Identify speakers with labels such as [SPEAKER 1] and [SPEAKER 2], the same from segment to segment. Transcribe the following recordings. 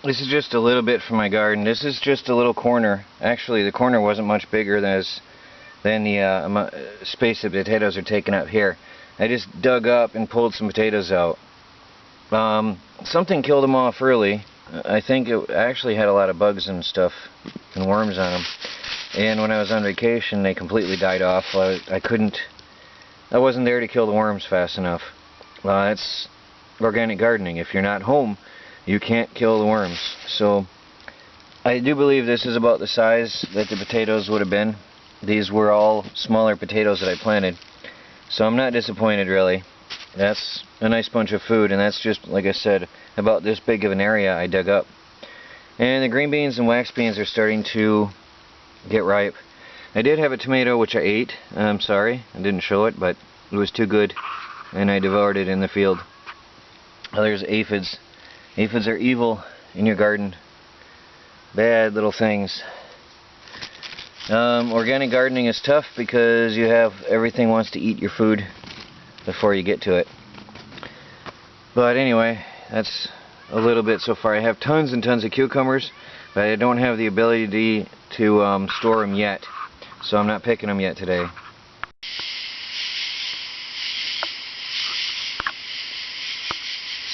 [SPEAKER 1] This is just a little bit from my garden. This is just a little corner. Actually, the corner wasn't much bigger than the space that potatoes are taking up here. I just dug up and pulled some potatoes out. Something killed them off early. I think it actually had a lot of bugs and stuff and worms on them. And when I was on vacation, they completely died off. I wasn't there to kill the worms fast enough. It's organic gardening. If you're not home, you can't kill the worms. So I do believe this is about the size that the potatoes would have been. These were all smaller potatoes that I planted. So I'm not disappointed, really. That's a nice bunch of food, and that's just, like I said, about this big of an area I dug up. And the green beans and wax beans are starting to get ripe. I did have a tomato which I ate. I'm sorry, I didn't show it, but it was too good, and I devoured it in the field. Oh, there's aphids. Aphids are evil in your garden. Bad little things. Organic gardening is tough because everything wants to eat your food before you get to it. But anyway, that's a little bit so far. I have tons and tons of cucumbers, but I don't have the ability to store them yet. So I'm not picking them yet today.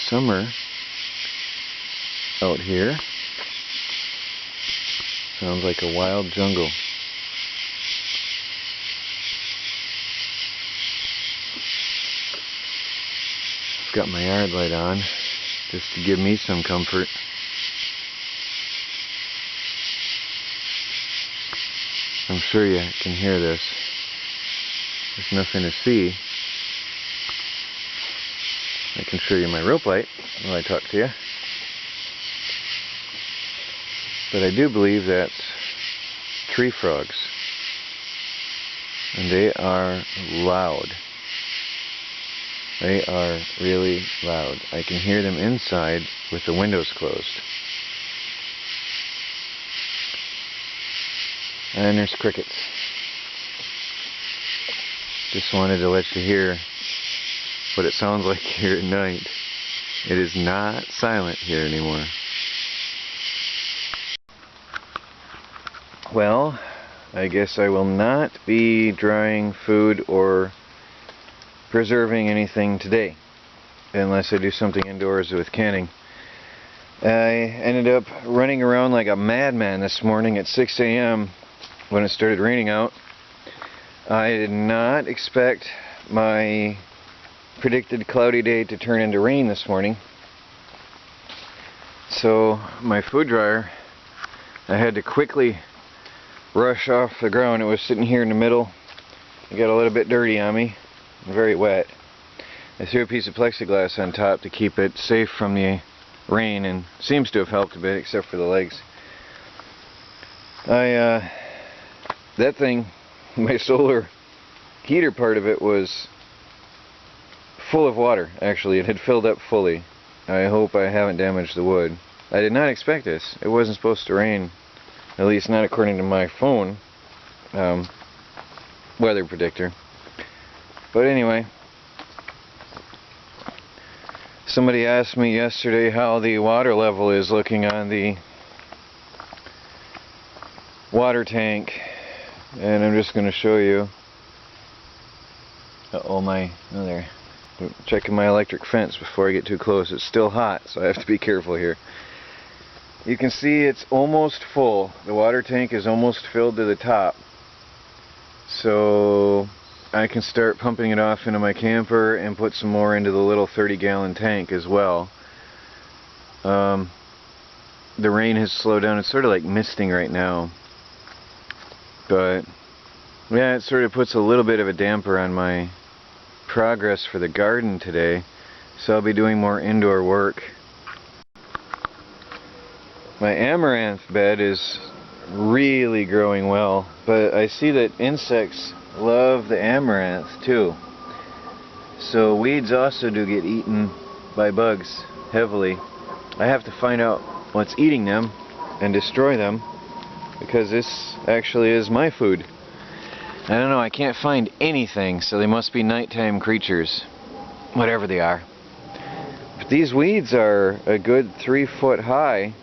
[SPEAKER 1] Summer out here sounds like a wild jungle. I've got my yard light on just to give me some comfort. I'm sure you can hear this. There's nothing to see. I can show you my rope light while I talk to you. But I do believe that's tree frogs. And they are loud. They are really loud. I can hear them inside with the windows closed. And there's crickets. Just wanted to let you hear what it sounds like here at night. It is not silent here anymore. Well, I guess I will not be drying food or preserving anything today, unless I do something indoors with canning. I ended up running around like a madman this morning at 6 a.m. when it started raining out. I did not expect my predicted cloudy day to turn into rain this morning. So my food dryer, I had to quickly rush off the ground. It was sitting here in the middle. It got a little bit dirty on me, very wet. I threw a piece of plexiglass on top to keep it safe from the rain, and seems to have helped a bit, except for the legs. That thing, my solar heater part of it was full of water. Actually, it had filled up fully. I hope I haven't damaged the wood. I did not expect this. It wasn't supposed to rain, at least not according to my phone weather predictor. But anyway, somebody asked me yesterday how the water level is looking on the water tank, and I'm just going to show you. There. Checking my electric fence before I get too close. It's still hot, so I have to be careful here. You can see it's almost full. The water tank is almost filled to the top. So I can start pumping it off into my camper and put some more into the little 30-gallon tank as well. The rain has slowed down. It's sort of like misting right now. But yeah, it sort of puts a little bit of a damper on my progress for the garden today. So I'll be doing more indoor work. My amaranth bed is really growing well, but I see that insects love the amaranth too. So weeds also do get eaten by bugs heavily. I have to find out what's eating them and destroy them, because this actually is my food. I don't know, I can't find anything, so they must be nighttime creatures, whatever they are. But these weeds are a good 3 foot high,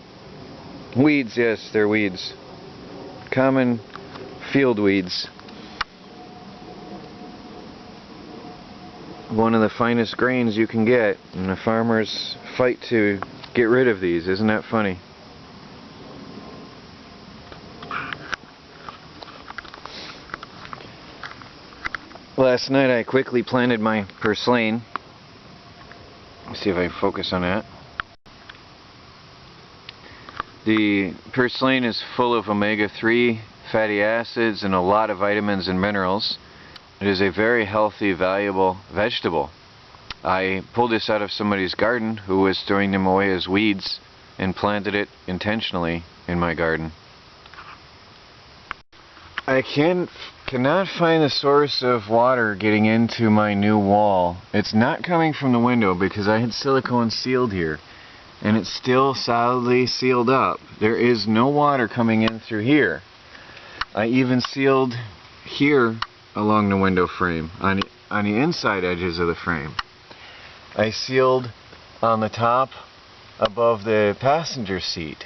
[SPEAKER 1] Weeds, yes, they're weeds. Common field weeds. One of the finest grains you can get, and the farmers fight to get rid of these. Isn't that funny? Last night I quickly planted my purslane. Let's see if I can focus on that. The purslane is full of omega-3 fatty acids and a lot of vitamins and minerals. It is a very healthy, valuable vegetable. I pulled this out of somebody's garden who was throwing them away as weeds and planted it intentionally in my garden. I cannot find the source of water getting into my new wall. It's not coming from the window because I had silicone sealed here, and it's still solidly sealed up. There is no water coming in through here. I even sealed here along the window frame, on the inside edges of the frame. I sealed on the top above the passenger seat.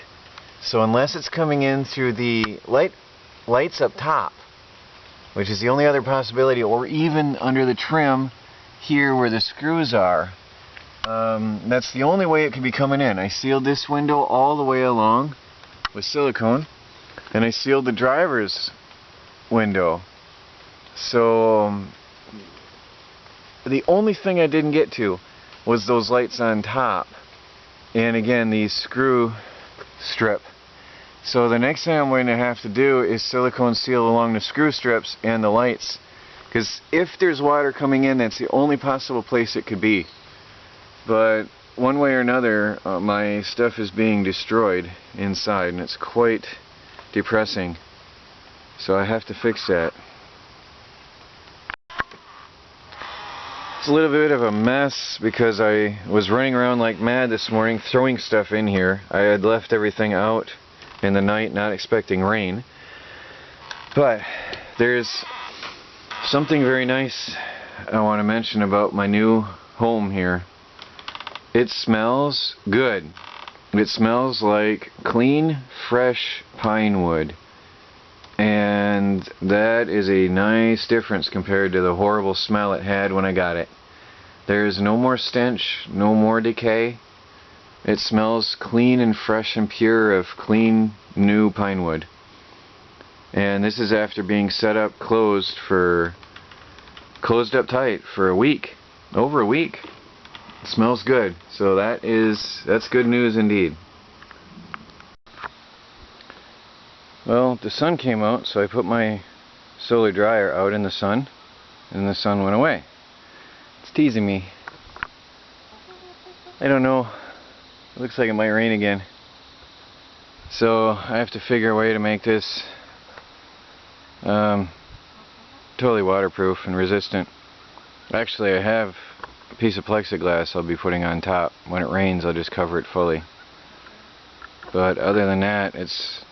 [SPEAKER 1] So unless it's coming in through the lights up top, which is the only other possibility, or even under the trim here where the screws are, that's the only way it could be coming in. I sealed this window all the way along with silicone, and I sealed the driver's window. So the only thing I didn't get to was those lights on top, and again the screw strip. So the next thing I'm going to have to do is silicone seal along the screw strips and the lights, because if there's water coming in, that's the only possible place it could be. But one way or another, my stuff is being destroyed inside, and it's quite depressing. So I have to fix that. It's a little bit of a mess because I was running around like mad this morning throwing stuff in here. I had left everything out in the night, not expecting rain. But there's something very nice I want to mention about my new home here. It smells good. It smells like clean, fresh pine wood. And that is a nice difference compared to the horrible smell it had when I got it. There is no more stench, no more decay. It smells clean and fresh and pure of clean, new pine wood. And this is after being set up closed up tight for a week. Over a week. It smells good. So that's good news indeed. Well, the sun came out, so I put my solar dryer out in the sun, and the sun went away. It's teasing me. I don't know. It looks like it might rain again. So I have to figure a way to make this totally waterproof and resistant. Actually, I have a piece of plexiglass I'll be putting on top. When it rains, I'll just cover it fully. But other than that, it's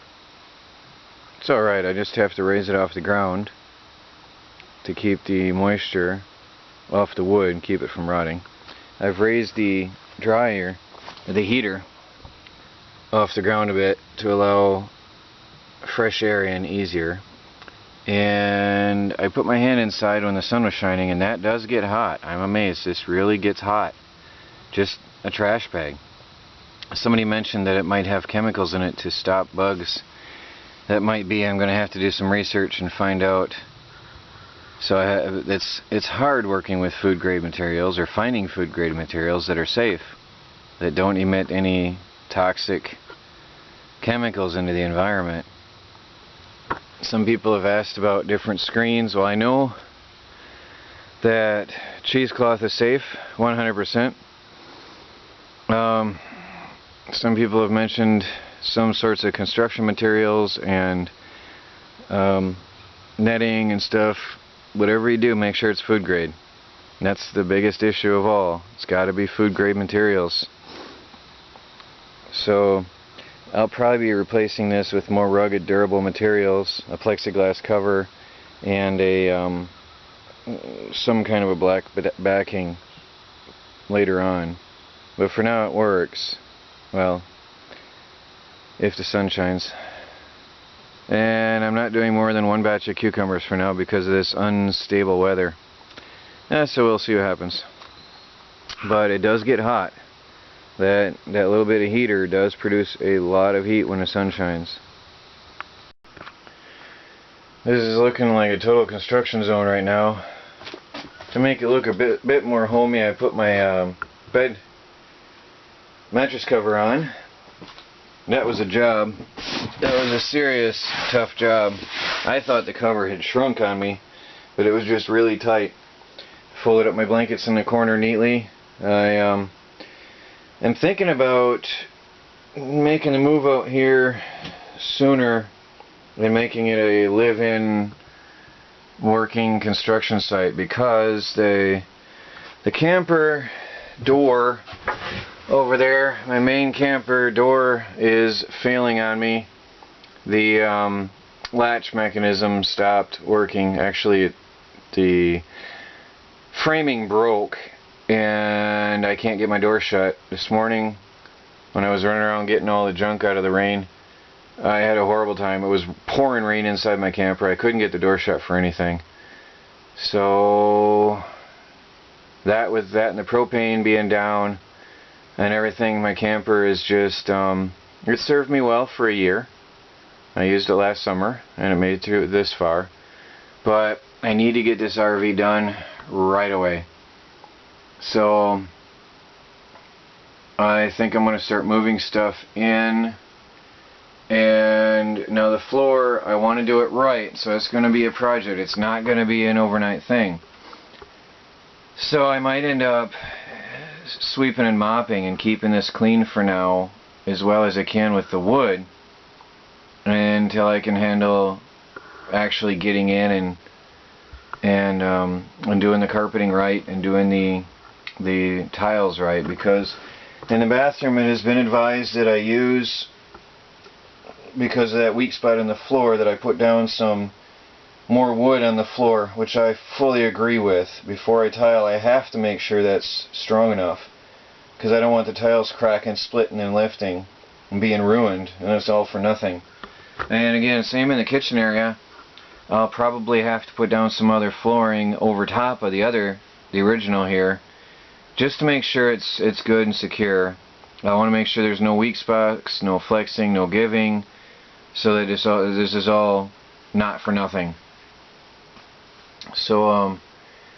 [SPEAKER 1] alright. I just have to raise it off the ground to keep the moisture off the wood and keep it from rotting. I've raised the dryer, the heater, off the ground a bit to allow fresh air in easier. And I put my hand inside when the sun was shining, and that does get hot. I'm amazed. This really gets hot. Just a trash bag. Somebody mentioned that it might have chemicals in it to stop bugs. That might be. I'm going to have to do some research and find out. So it's hard working with food grade materials, or finding food grade materials that are safe, that don't emit any toxic chemicals into the environment. Some people have asked about different screens. Well, I know that cheesecloth is safe, 100%. Some people have mentioned some sorts of construction materials and netting and stuff. Whatever you do, make sure it's food grade. And that's the biggest issue of all. It's got to be food grade materials. So I'll probably be replacing this with more rugged, durable materials, a plexiglass cover, and some kind of a black backing later on. But for now it works. Well, if the sun shines. And I'm not doing more than one batch of cucumbers for now because of this unstable weather. So we'll see what happens. But it does get hot. That little bit of heater does produce a lot of heat when the sun shines. This is looking like a total construction zone right now. To make it look a bit more homey, I put my bed mattress cover on. That was a job. That was a serious tough job. I thought the cover had shrunk on me, but it was just really tight. Folded up my blankets in the corner neatly. I am thinking about making a move out here sooner than making it a live-in working construction site, because the camper door over there, my main camper door, is failing on me. The latch mechanism stopped working. Actually, the framing broke and I can't get my door shut. This morning when I was running around getting all the junk out of the rain, I had a horrible time. It was pouring rain inside my camper. I couldn't get the door shut for anything. So that, with that and the propane being down and everything, my camper is just, it served me well for a year. I used it last summer and it made it through this far. But I need to get this RV done right away. So I think I'm going to start moving stuff in. And now the floor, I want to do it right, so it's going to be a project. It's not going to be an overnight thing. So I might end up sweeping and mopping and keeping this clean for now, as well as I can with the wood, until I can handle actually getting in and doing the carpeting right and doing the tiles right. Because in the bathroom it has been advised that I use, because of that weak spot in the floor, that I put down some more wood on the floor, which I fully agree with. Before I tile, I have to make sure that's strong enough, because I don't want the tiles cracking, splitting and lifting and being ruined, and it's all for nothing. And again, same in the kitchen area. I'll probably have to put down some other flooring over top of the original here, just to make sure it's good and secure. I want to make sure there's no weak spots, no flexing, no giving, so that this is all not for nothing. So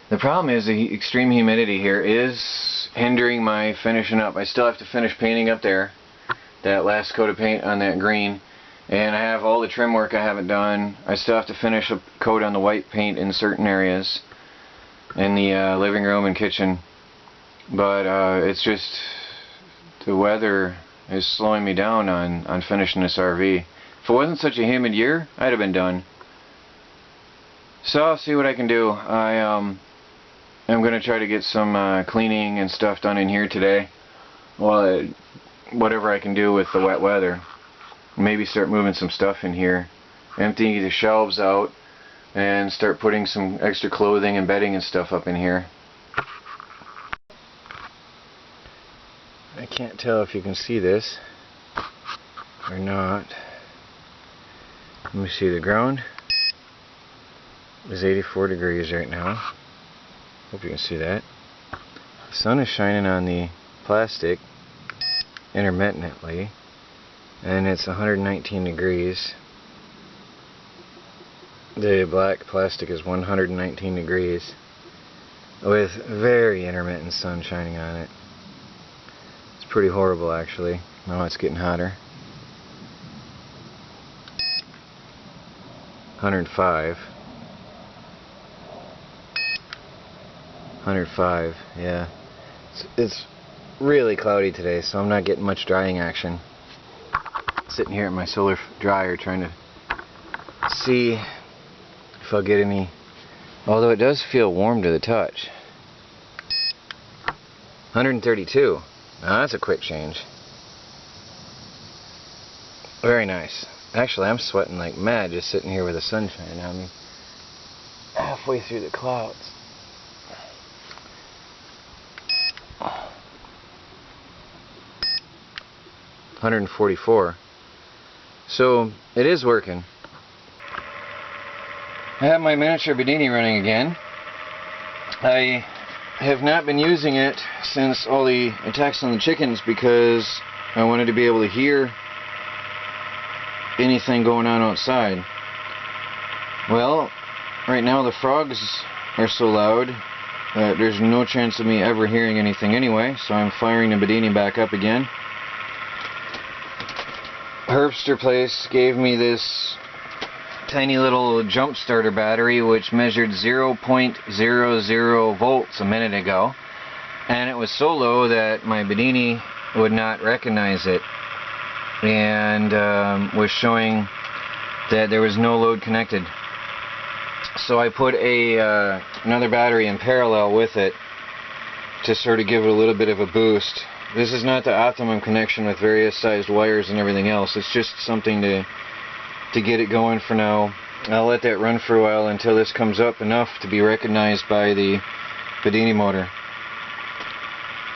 [SPEAKER 1] the problem is the extreme humidity here is hindering my finishing up. I still have to finish painting up there, that last coat of paint on that green, and I have all the trim work I haven't done. I still have to finish a coat on the white paint in certain areas in the living room and kitchen. But it's just the weather is slowing me down on finishing this RV. If it wasn't such a humid year, I'd have been done. So I'll see what I can do. I'm going to try to get some cleaning and stuff done in here today. Well, whatever I can do with the wet weather. Maybe start moving some stuff in here. Emptying the shelves out and start putting some extra clothing and bedding and stuff up in here. I can't tell if you can see this or not. Let me see, the ground is 84 degrees right now. Hope you can see that. The sun is shining on the plastic intermittently, and it's 119 degrees. The black plastic is 119 degrees with very intermittent sun shining on it. It's pretty horrible, actually. Now it's getting hotter. 105. 105, yeah. It's really cloudy today, so I'm not getting much drying action. Sitting here at my solar dryer trying to see if I'll get any, although it does feel warm to the touch. 132. Now that's a quick change. Very nice. Actually, I'm sweating like mad just sitting here with the sun shining on me. Halfway through the clouds. $144. So it is working. I have my miniature Bedini running again. I have not been using it since all the attacks on the chickens because I wanted to be able to hear anything going on outside. Well, right now the frogs are so loud that there's no chance of me ever hearing anything anyway, so I'm firing the Bedini back up again. Herbster Place gave me this tiny little jump starter battery which measured 0.00 volts a minute ago, and it was so low that my Bedini would not recognize it, and was showing that there was no load connected. So I put another battery in parallel with it to sort of give it a little bit of a boost. This is not the optimum connection with various sized wires and everything else. It's just something to get it going for now. I'll let that run for a while until this comes up enough to be recognized by the Bedini motor.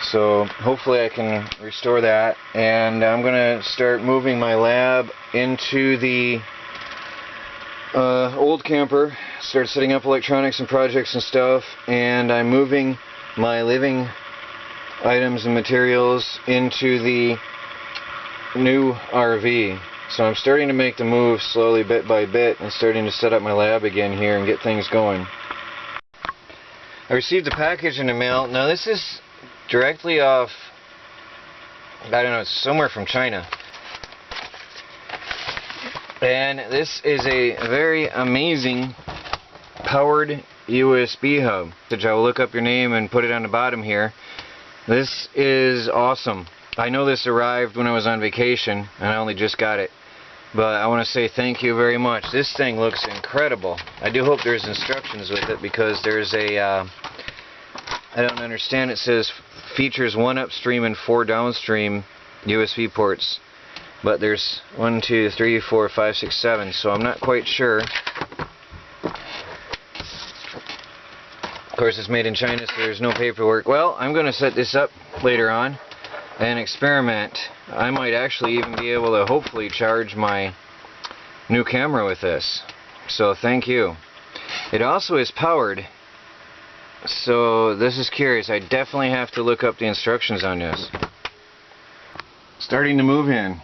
[SPEAKER 1] So hopefully I can restore that, and I'm going to start moving my lab into the old camper, start setting up electronics and projects and stuff, and I'm moving my living items and materials into the new RV. So I'm starting to make the move slowly, bit by bit, and starting to set up my lab again here and get things going. I received a package in the mail. Now this is directly off, I don't know, it's somewhere from China. And this is a very amazing powered USB hub. I will look up your name and put it on the bottom here. This is awesome. I know this arrived when I was on vacation and I only just got it, but I want to say thank you very much. This thing looks incredible. I do hope there's instructions with it, because there's a I don't understand, it says features 1 upstream and 4 downstream USB ports, but there's 1, 2, 3, 4, 5, 6, 7, so I'm not quite sure. Of course, it's made in China, so there's no paperwork. Well, I'm going to set this up later on and experiment. I might actually even be able to hopefully charge my new camera with this. So thank you. It also is powered, so this is curious. I definitely have to look up the instructions on this. Starting to move in.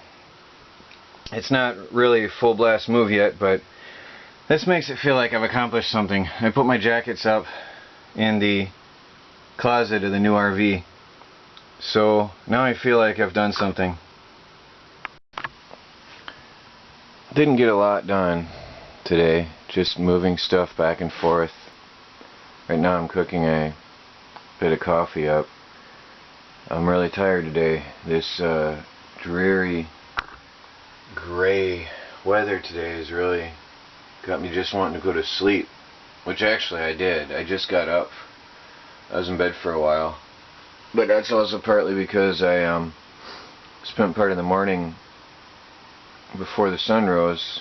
[SPEAKER 1] It's not really a full blast move yet, but this makes it feel like I've accomplished something. I put my jackets up in the closet of the new RV, so now I feel like I've done something. Didn't get a lot done today, just moving stuff back and forth. Right now I'm cooking a bit of coffee up. I'm really tired today. This dreary gray weather today has really got me just wanting to go to sleep, which actually I did. I just got up. I was in bed for a while, but that's also partly because I spent part of the morning before the sun rose,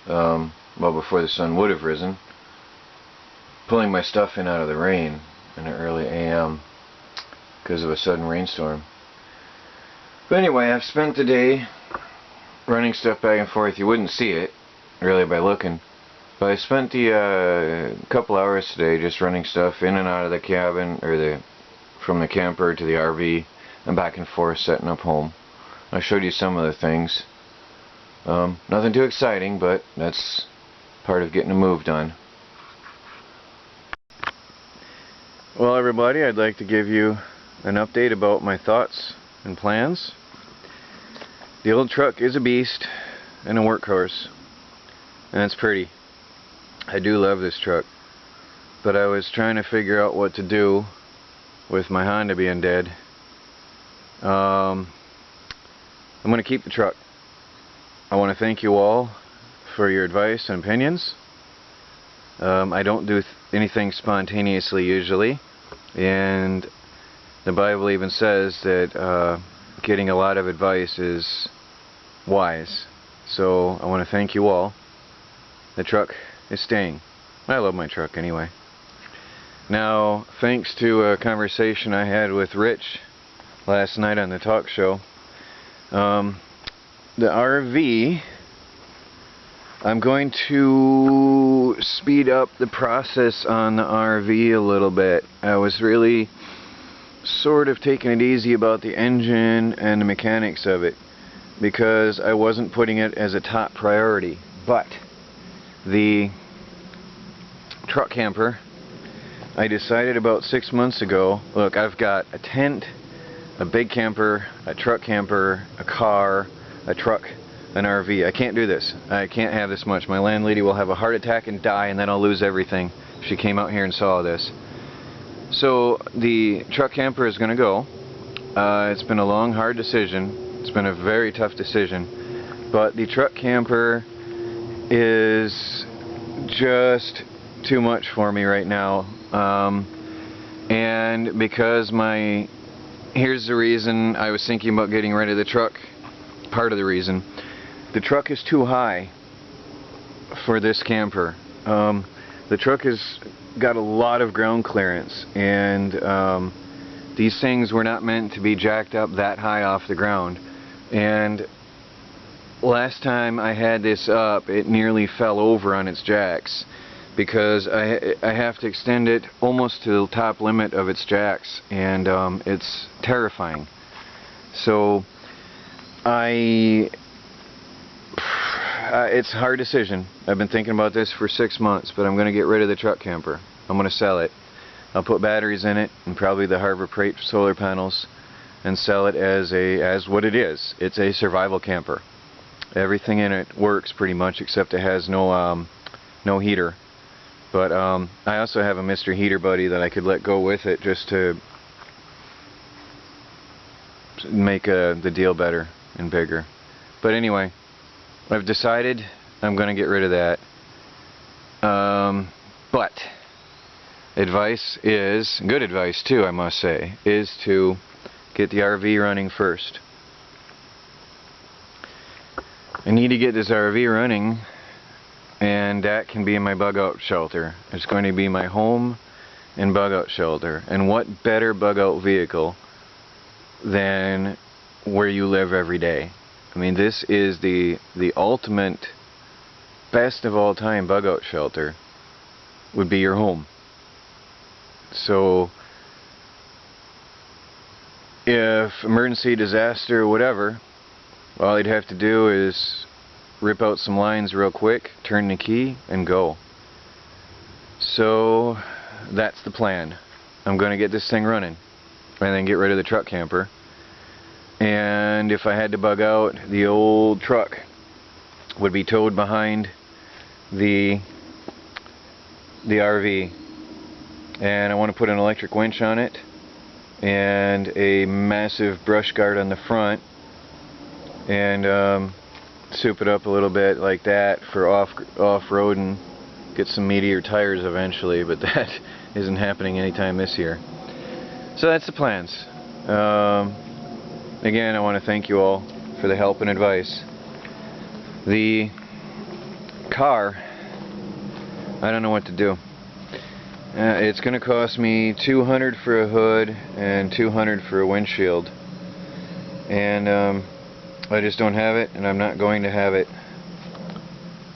[SPEAKER 1] well, before the sun would have risen, pulling my stuff in out of the rain in the early AM because of a sudden rainstorm. But anyway, I've spent the day running stuff back and forth. You wouldn't see it really by looking, but I spent the couple hours today just running stuff in and out of the cabin, or from the camper to the RV and back and forth, setting up home. I showed you some of the things. Nothing too exciting, but that's part of getting a move done. Well, everybody, I'd like to give you an update about my thoughts and plans. The old truck is a beast and a workhorse, and it's pretty. I do love this truck, but I was trying to figure out what to do with my Honda being dead. I'm going to keep the truck. I want to thank you all for your advice and opinions. I don't do anything spontaneously usually, and the Bible even says that getting a lot of advice is wise. So I want to thank you all. The truck is staying. I love my truck anyway. Now, thanks to a conversation I had with Rich last night on the talk show,
[SPEAKER 2] the RV, I'm going to speed up the process on the RV a little bit. I was really sort of taking it easy about the engine and the mechanics of it because I wasn't putting it as a top priority. But the truck camper, I decided about 6 months ago, look, I've got a tent, a big camper, a truck camper, a car, a truck, an RV. I can't do this. I can't have this much. My landlady will have a heart attack and die, and then I'll lose everything. She came out here and saw this. So the truck camper is going to go. It's been a long, hard decision. It's been a very tough decision. But the truck camper is just too much for me right now. And because here's the reason I was thinking about getting rid of the truck. Part of the reason. The truck is too high for this camper. The truck has got a lot of ground clearance, and these things were not meant to be jacked up that high off the ground. And last time I had this up, it nearly fell over on its jacks because I have to extend it almost to the top limit of its jacks, and it's terrifying. So it's a hard decision. I've been thinking about this for 6 months, but I'm going to get rid of the truck camper. I'm going to sell it. I'll put batteries in it and probably the Harbor Freight solar panels and sell it as what it is. It's a survival camper. Everything in it works pretty much, except it has no heater. But I also have a Mr. Heater buddy that I could let go with it just to make the deal better and bigger. But anyway, I've decided I'm going to get rid of that. But advice is, good advice too I must say, is to get the RV running first. I need to get this RV running, and that can be in my Bugout shelter. It's going to be my home and Bugout shelter. And what better Bugout vehicle than where you live every day? I mean, this is the ultimate, best of all time Bugout shelter would be your home. So if emergency, disaster, whatever, all you'd have to do is rip out some lines real quick, turn the key, and go. So that's the plan. I'm going to get this thing running and then get rid of the truck camper. And if I had to bug out, the old truck would be towed behind the RV. And I want to put an electric winch on it and a massive brush guard on the front, and soup it up a little bit like that for off-road and get some meatier tires eventually, but that isn't happening anytime this year. So that's the plans. Again, I want to thank you all for the help and advice. The car, I don't know what to do. It's going to cost me $200 for a hood and $200 for a windshield, and I just don't have it, and I'm not going to have it.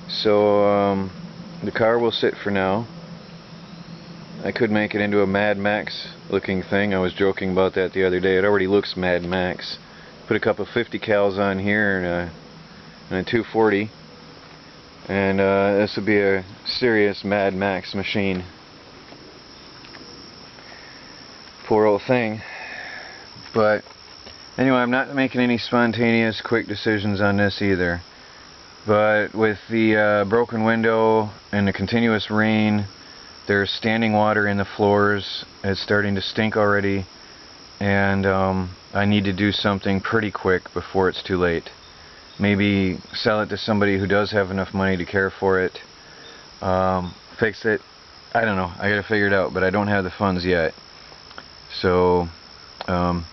[SPEAKER 2] So the car will sit for now. I could make it into a Mad Max looking thing. I was joking about that the other day. It already looks Mad Max. Put a couple 50 cals on here and a 240, and this will be a serious Mad Max machine. Poor old thing. But anyway, I'm not making any spontaneous quick decisions on this either. But with the broken window and the continuous rain, there's standing water in the floors. It's starting to stink already, and I need to do something pretty quick before it's too late. Maybe sell it to somebody who does have enough money to care for it, fix it. I don't know. I gotta figure it out, but I don't have the funds yet. So I'm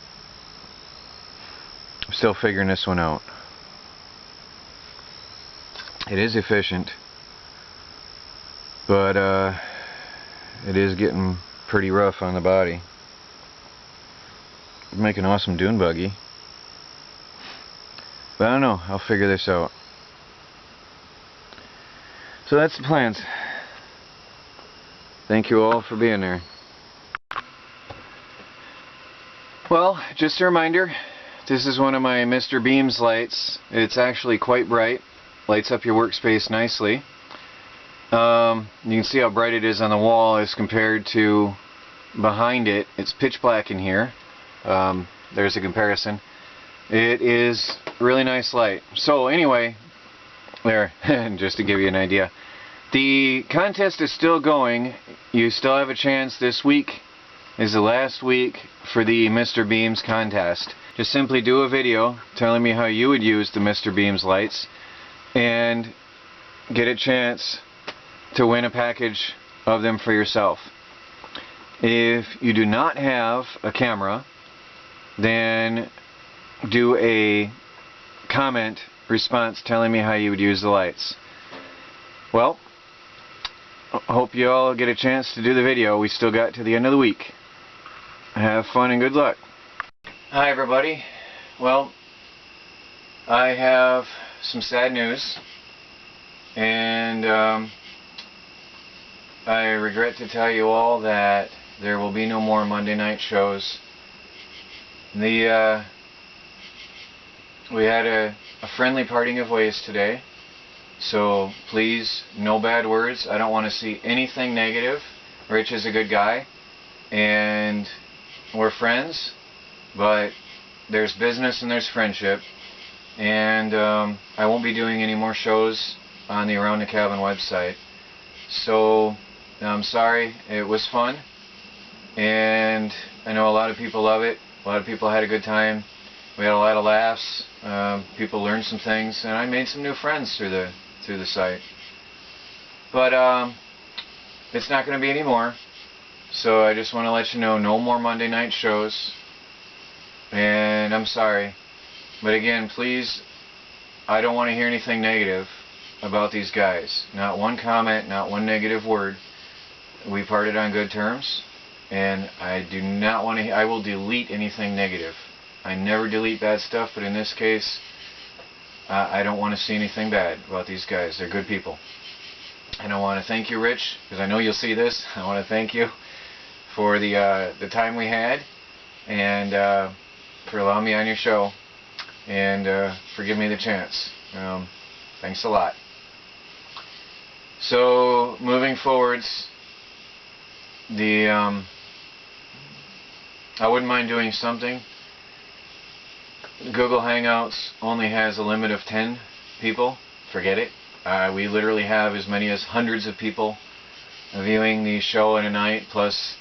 [SPEAKER 2] still figuring this one out. It is efficient, but it is getting pretty rough on the body. Make an awesome dune buggy. But I don't know, I'll figure this out. So that's the plans. Thank you all for being there. Well, just a reminder, this is one of my Mr. Beams lights. It's actually quite bright. Lights up your workspace nicely. You can see how bright it is on the wall as compared to behind it. It's pitch black in here. There's a comparison. It is a really nice light. So anyway, there, just to give you an idea. The contest is still going. You still have a chance. This week is the last week for the Mr. Beams contest. Just simply do a video telling me how you would use the Mr. Beams lights and get a chance to win a package of them for yourself. If you do not have a camera, then do a comment response telling me how you would use the lights. Well, hope you all get a chance to do the video. We still got to the end of the week. Have fun and good luck. Hi everybody. Well, I have some sad news, and I regret to tell you all that there will be no more Monday night shows. We had a friendly parting of ways today, so please, no bad words. I don't want to see anything negative. Rich is a good guy, and we're friends, but there's business and there's friendship, and I won't be doing any more shows on the Around the Cabin website. So I'm sorry. It was fun, and I know a lot of people love it. A lot of people had a good time. We had a lot of laughs. People learned some things, and I made some new friends through the site. But it's not going to be any more. So I just want to let you know, no more Monday night shows. And I'm sorry. But again, please, I don't want to hear anything negative about these guys. Not one comment, not one negative word. We parted on good terms, and I do not want to. I will delete anything negative. I never delete bad stuff, but in this case, I don't want to see anything bad about these guys. They're good people. And I want to thank you, Rich, because I know you'll see this. I want to thank you for the time we had, and for allowing me on your show, and for giving me the chance. Thanks a lot. So moving forwards, I wouldn't mind doing something. Google Hangouts only has a limit of 10 people. Forget it. We literally have as many as hundreds of people viewing the show in a night, plus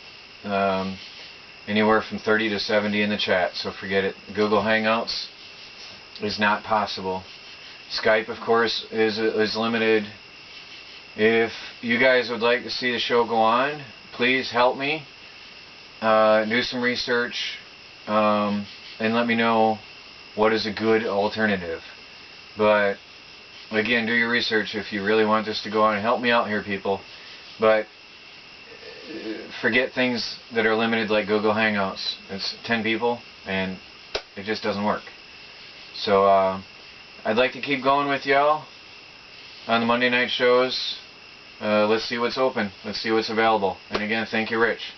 [SPEAKER 2] anywhere from 30 to 70 in the chat, so forget it. Google Hangouts is not possible. Skype, of course, is limited. If you guys would like to see the show go on, please help me do some research and let me know what is a good alternative. But again, do your research if you really want this to go on. Help me out here, people. But forget things that are limited like Google Hangouts. It's 10 people and it just doesn't work. So I'd like to keep going with y'all on the Monday night shows. Let's see what's open. Let's see what's available. And again, thank you, Rich.